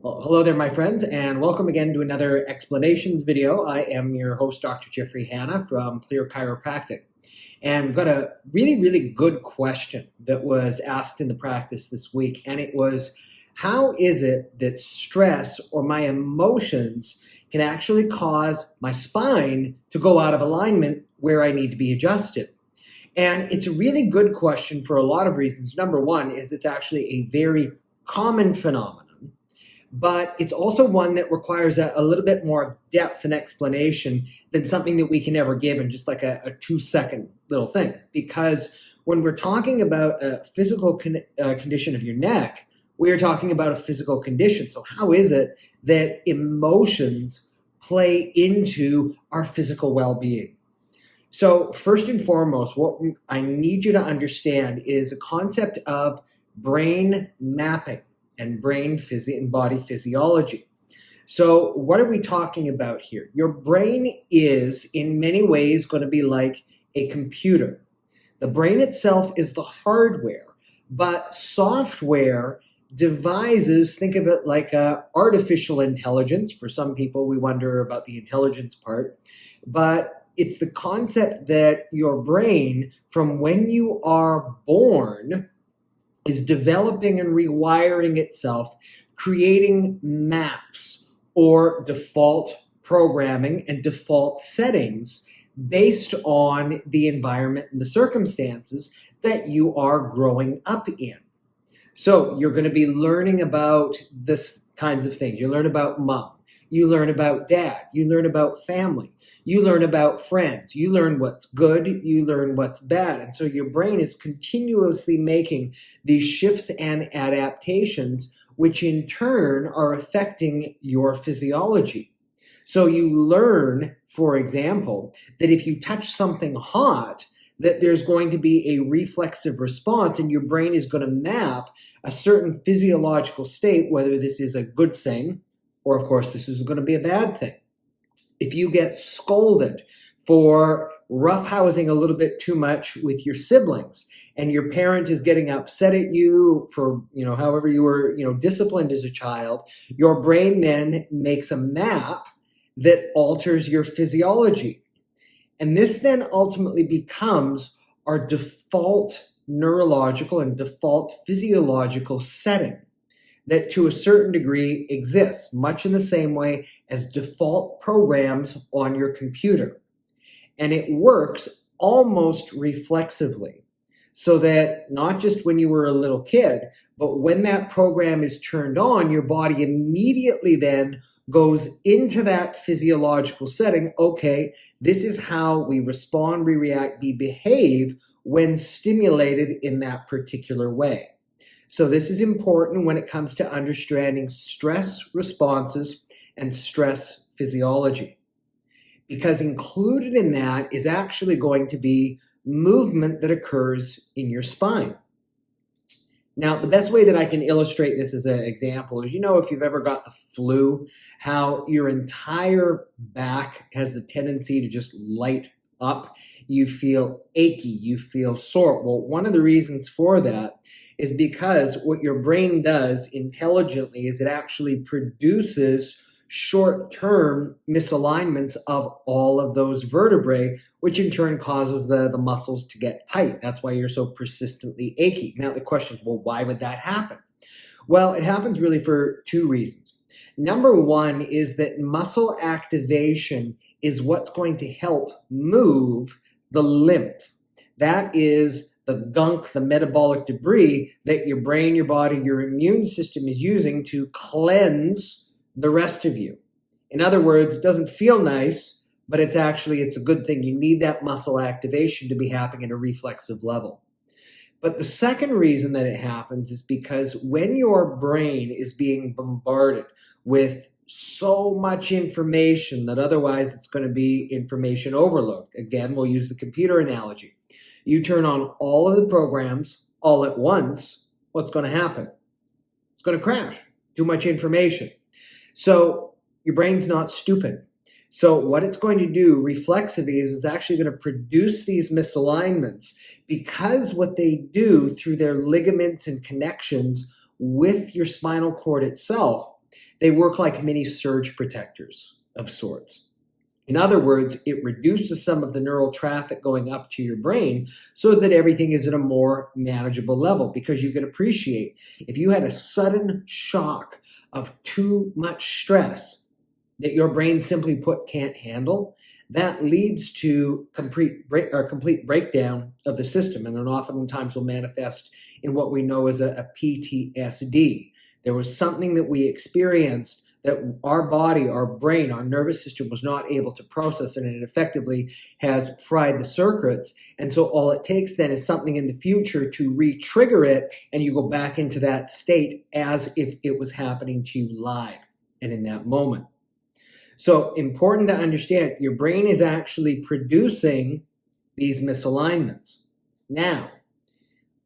Well, hello there, my friends, and welcome again to another explanations video. I am your host, Dr. Jeffrey Hanna from Blair Chiropractic. And we've got a really good question that was asked in the practice this week. And it was, how is it that stress or my emotions can actually cause my spine to go out of alignment where I need to be adjusted? And it's a really good question for a lot of reasons. Number one is it's actually a very common phenomenon, but it's also one that requires a little bit more depth and explanation than something that we can ever give in just like a 2-second little thing. Because when we're talking about a physical condition of your neck, we are talking about a physical condition. So how is it that emotions play into our physical well-being? So first and foremost, what I need you to understand is a concept of brain mapping and brain and body physiology. So what are we talking about here? Your brain is in many ways going to be like a computer. The brain itself is the hardware, but software devises, think of it like artificial intelligence. For some people, we wonder about the intelligence part, but it's the concept that your brain, from when you are born, is developing and rewiring itself, creating maps or default programming and default settings based on the environment and the circumstances that you are growing up in. So you're going to be learning about this kinds of things. You learn about mom, you learn about dad, you learn about family, you learn about friends, you learn what's good, you learn what's bad. And so your brain is continuously making these shifts and adaptations, which in turn are affecting your physiology. So you learn, for example, that if you touch something hot, that there's going to be a reflexive response, and your brain is going to map a certain physiological state, whether this is a good thing or, of course, this is going to be a bad thing. If you get scolded for roughhousing a little bit too much with your siblings, and your parent is getting upset at you for, however you were, disciplined as a child, your brain then makes a map that alters your physiology. And this then ultimately becomes our default neurological and default physiological setting that to a certain degree exists, much in the same way as default programs on your computer. And it works almost reflexively, so that not just when you were a little kid, but when that program is turned on, your body immediately then goes into that physiological setting. Okay, this is how we respond, we react, we behave when stimulated in that particular way. So this is important when it comes to understanding stress responses and stress physiology, because included in that is actually going to be movement that occurs in your spine. Now, the best way that I can illustrate this as an example is, if you've ever got the flu, how your entire back has the tendency to just light up. You feel achy, you feel sore. Well, one of the reasons for that is because what your brain does intelligently is it actually produces short-term misalignments of all of those vertebrae, which in turn causes the muscles to get tight. That's why you're so persistently achy. Now the question is, well, why would that happen? Well, it happens really for two reasons. Number one is that muscle activation is what's going to help move the lymph. That is the gunk, the metabolic debris that your brain, your body, your immune system is using to cleanse the rest of you. In other words, it doesn't feel nice, but it's a good thing. You need that muscle activation to be happening at a reflexive level. But the second reason that it happens is because when your brain is being bombarded with so much information that otherwise it's going to be information overload. Again, we'll use the computer analogy. You turn on all of the programs all at once, what's going to happen? It's going to crash. Too much information. So your brain's not stupid. So what it's going to do reflexively is it's actually going to produce these misalignments, because what they do through their ligaments and connections with your spinal cord itself, they work like mini surge protectors of sorts. In other words, it reduces some of the neural traffic going up to your brain so that everything is at a more manageable level, because you can appreciate if you had a sudden shock of too much stress that your brain simply put can't handle, that leads to complete breakdown of the system, and then oftentimes will manifest in what we know as a PTSD. There was something that we experienced that our body, our brain, our nervous system was not able to process, and it effectively has fried the circuits. And so all it takes then is something in the future to re-trigger it, and you go back into that state as if it was happening to you live and in that moment. So important to understand, your brain is actually producing these misalignments. Now,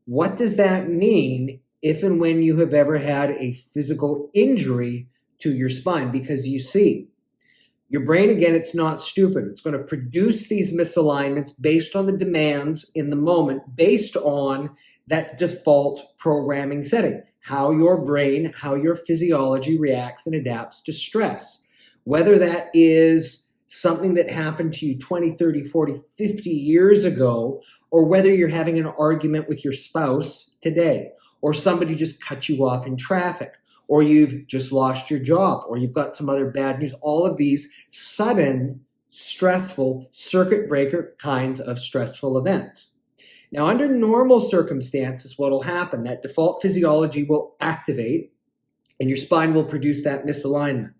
what does that mean if and when you have ever had a physical injury to your spine? Because you see, your brain, again, it's not stupid. It's going to produce these misalignments based on the demands in the moment, based on that default programming setting, how your brain, how your physiology reacts and adapts to stress. Whether that is something that happened to you 20, 30, 40, 50 years ago, or whether you're having an argument with your spouse today, or somebody just cut you off in traffic, or you've just lost your job, or you've got some other bad news. All of these sudden, stressful, circuit breaker kinds of stressful events. Now, under normal circumstances, what will happen, that default physiology will activate, and your spine will produce that misalignment.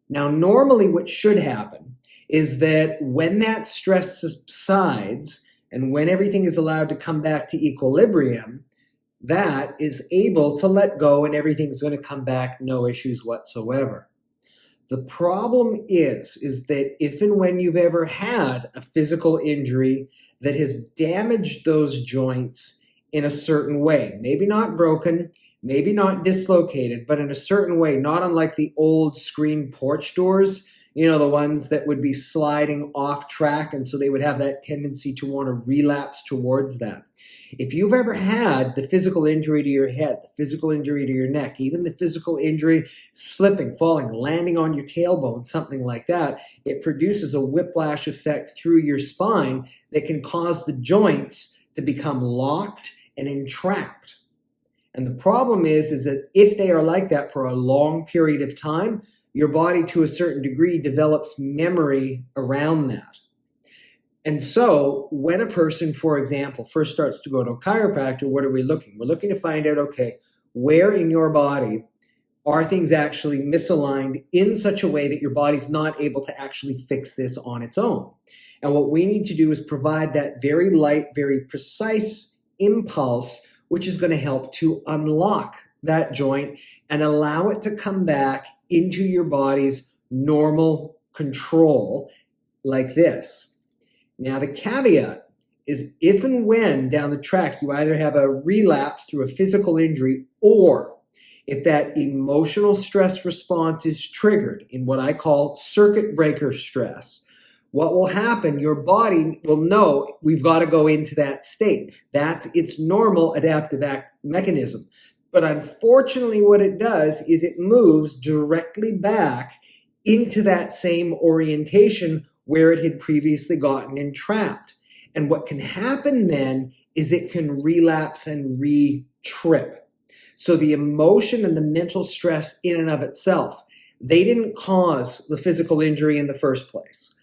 Now, normally what should happen is that when that stress subsides and when everything is allowed to come back to equilibrium, that is able to let go and everything's going to come back, no issues whatsoever. The problem is that if and when you've ever had a physical injury that has damaged those joints in a certain way, maybe not broken, maybe not dislocated, but in a certain way, not unlike the old screen porch doors, the ones that would be sliding off track, and so they would have that tendency to want to relapse towards that. If you've ever had the physical injury to your head, the physical injury to your neck, even the physical injury, slipping, falling, landing on your tailbone, something like that, it produces a whiplash effect through your spine that can cause the joints to become locked and entrapped. And the problem is that if they are like that for a long period of time, your body to a certain degree develops memory around that. And so when a person, for example, first starts to go to a chiropractor, what are we looking? We're looking to find out, okay, where in your body are things actually misaligned in such a way that your body's not able to actually fix this on its own. And what we need to do is provide that very light, very precise impulse, which is going to help to unlock that joint and allow it to come back into your body's normal control like this. Now, the caveat is if and when down the track you either have a relapse through a physical injury, or if that emotional stress response is triggered in what I call circuit breaker stress, what will happen, your body will know we've got to go into that state. That's its normal adaptive mechanism. But unfortunately, what it does is it moves directly back into that same orientation where it had previously gotten entrapped. And what can happen then is it can relapse and re-trip. So the emotion and the mental stress in and of itself, they didn't cause the physical injury in the first place.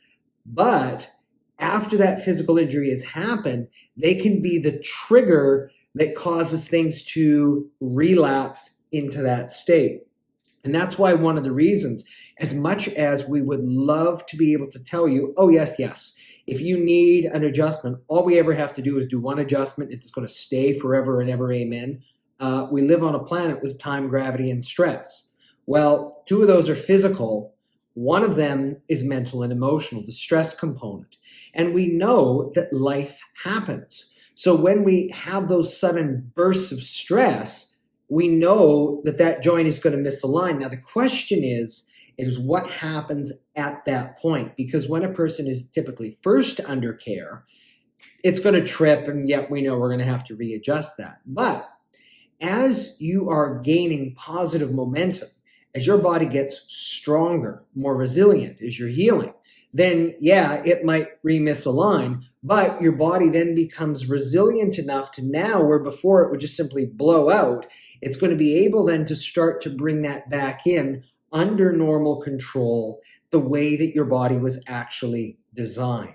But after that physical injury has happened, they can be the trigger that causes things to relapse into that state. And that's why one of the reasons, as much as we would love to be able to tell you, oh, yes, if you need an adjustment, all we ever have to do is do one adjustment. It's going to stay forever and ever, amen. We live on a planet with time, gravity, and stress. Well, two of those are physical. One of them is mental and emotional, the stress component. And we know that life happens. So when we have those sudden bursts of stress, we know that that joint is going to misalign. Now, the question is what happens at that point? Because when a person is typically first under care, it's going to trip, and yet we know we're going to have to readjust that. But as you are gaining positive momentum, as your body gets stronger, more resilient, as you're healing, then yeah, it might re-misalign, but your body then becomes resilient enough to now, where before it would just simply blow out, it's going to be able then to start to bring that back in under normal control, the way that your body was actually designed.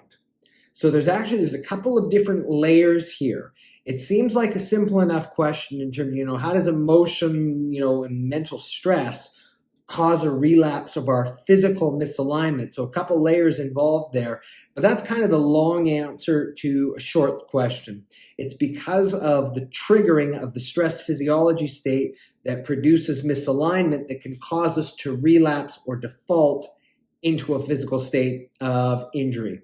So there's a couple of different layers here. It seems like a simple enough question in terms of, how does emotion, and mental stress cause a relapse of our physical misalignment? So a couple layers involved there, but that's kind of the long answer to a short question. It's because of the triggering of the stress physiology state that produces misalignment that can cause us to relapse or default into a physical state of injury.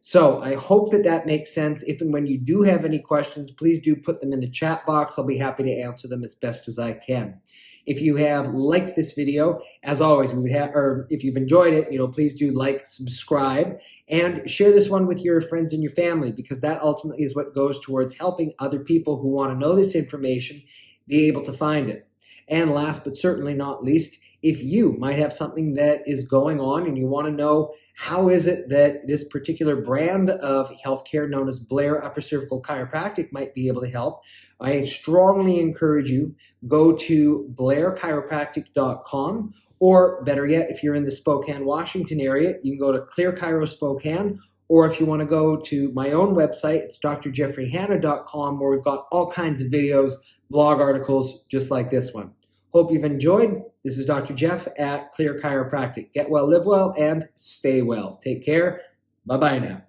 So I hope that makes sense. If and when you do have any questions, please do put them in the chat box. I'll be happy to answer them as best as I can. If you have liked this video, as always, or if you've enjoyed it, please do like, subscribe, and share this one with your friends and your family, because that ultimately is what goes towards helping other people who want to know this information be able to find it. And last but certainly not least, if you might have something that is going on and you want to know how is it that this particular brand of healthcare known as Blair Upper Cervical Chiropractic might be able to help, I strongly encourage you, go to blairchiropractic.com, or better yet, if you're in the Spokane, Washington area, you can go to Clear Chiro Spokane, or if you want to go to my own website, it's drjeffreyhanna.com, where we've got all kinds of videos, blog articles, just like this one. Hope you've enjoyed. This is Dr. Jeff at Clear Chiropractic. Get well, live well, and stay well. Take care. Bye-bye now.